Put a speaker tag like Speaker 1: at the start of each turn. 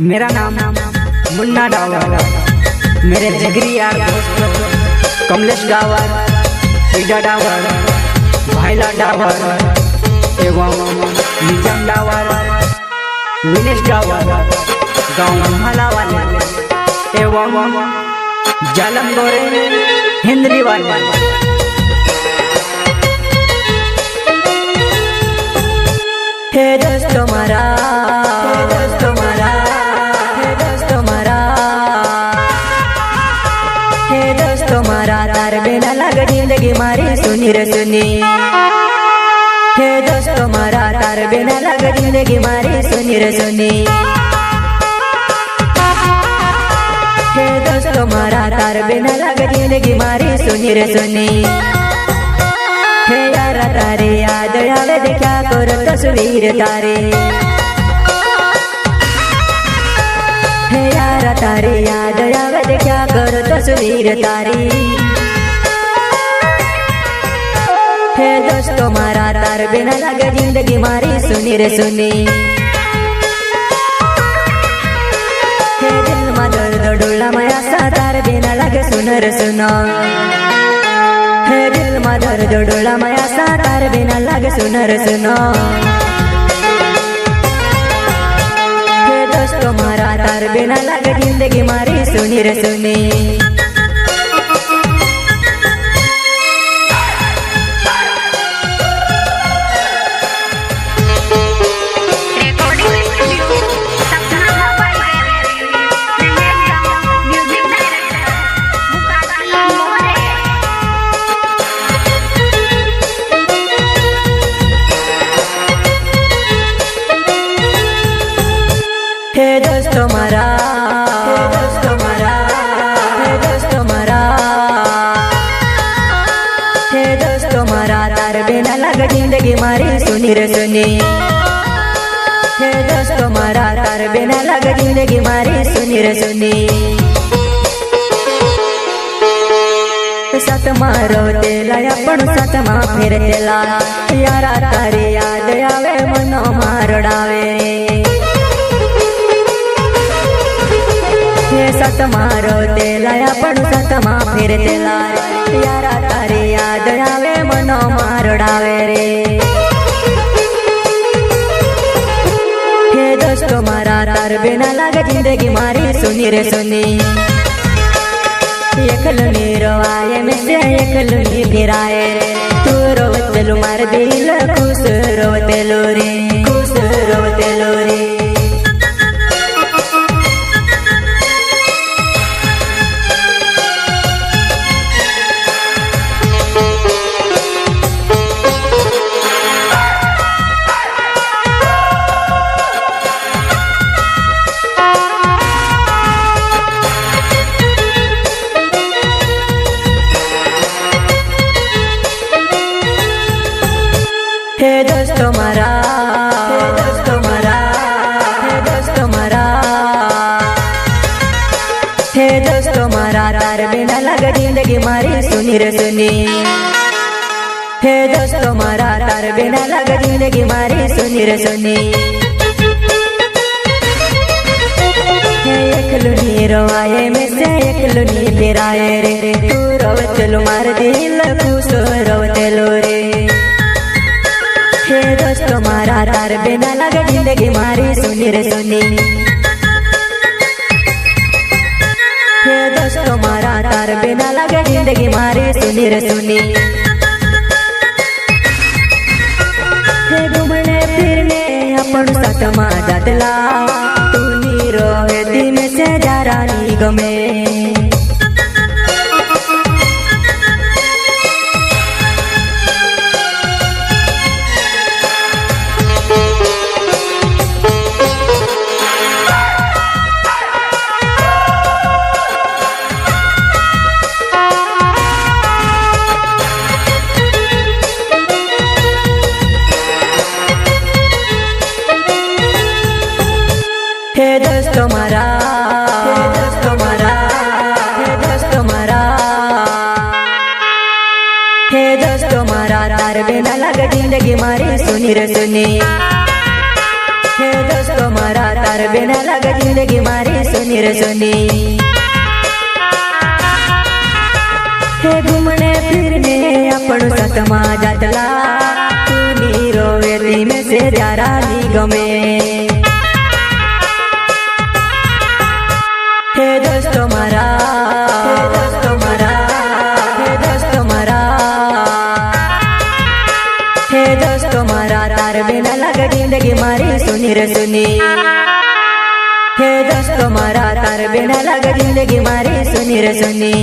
Speaker 1: मेरा नाम मुन्ना डावर, मेरे जिगरी यार दोस्त कमलेश डावर, ईडा डावर, भाईला डावर एवं निजाम डावर, विनेश डावर, गाँव मला वाले एवं जालम गोरे हिंदली वाले। हे दोस्तों मारा, हे दोस्तों मारा, हे दोस्तों मारा, हे दोस्तों मारा, तार बिना लग जिंदगी मारी सुनी रे सुनी। हे दोस्तों मारा, तार बिना लग जिंदगी मारी सुनी रे सुनी। हे दोस्तों मारा, तार बिना लग जिंदगी मारी सुनी रे सुनी। हे यार तारे याद आवे देखा कर तस्वीर तारे। हे यार तारे याद आवे देखा कर तस्वीर तारी। हे दोस्तों मारा, तार बिना लगे जिंदगी मारी सुनी रे सुनी। हे दिल में दर्द डोला माया सा, तार बिना लगे सुन रे सुनो। हे दिल में दर्द डोला माया सा, तार बिना लगे सुन रे सुनो। हे दोस्तों मारा, तार बिना लगे जिंदगी मारी सुनी रे सुनी। हे दोस्तों मारा, हे दोस्तों मारा, हे दोस्तों मारा, हे दोस्तों मारा, तार बिना लग जिंदगी मारी सुनी रे सुनी। हे दोस्तों मारा, तार बिना लग जिंदगी मारी सुनी रे सुनी। सतमा रोतेला आपण सतमा फिरतेला, यारा तारी याद आवे मनो मारडावे। हे सतमा रोतेला आपण सतमा फिरतेला, यारा तारी याद आवे मनो मारडावे रे। हे दोस्तों मारा, तार बिना लगे जिंदगी मारी सुनी रे सुनी। एकलुनी रोवाए में से एकलुनी फिराए रे। तू रोवतेलु मार दिल खुश रोवतेलु रे, खुश रोवतेलु रे। हे दोस्तों मारा, हे दोस्तों मारा, हे दोस्तों मारा, हे दोस्तों मारा, तार बिना लगे जिंदगी मारी सुनी रे सुनी। हे दोस्तों मारा, तार बिना लगे जिंदगी मारी सुनी रे सुनी। हे एकलुनी रोवाए में से एकलुनी फिराए रे। तू रोवतेलु मार दिल खुश रोवतेलु रे। हे दोस्तों मारा, तार बिना लगे जिंदगी मारी सुनी रे सुनी। हे दोस्तों मारा, तार बिना लगे जिंदगी मारी सुनी रे सुनी। हे घूमने फिरने अपन सतमा जातला, तू नी रोवे दिन से जरा नी गमे। हे दोस्तों मारा, हे दोस्तों मारा, हे दोस्तों मारा, हे दोस्तों मारा, तार बिना लगे जिंदगी मारी सुनी रे सुनी। हे दोस्तों मारा, तार बिना लग जिंदगी मारी सुनी रे सुनी। हे घूमने फिरने अपन सतमा जातला तूनी रोवेली में से जारा नी गमे। हे दोस्तों मारा, हे दोस्तों मारा, हे दोस्तों मारा, हे दोस्तों मारा तार बिना लग जिंदगी मारी सुनी रे सुनी। हे दोस्तों मारा तार बिना लग जिंदगी मारी सुनी रे सुनी।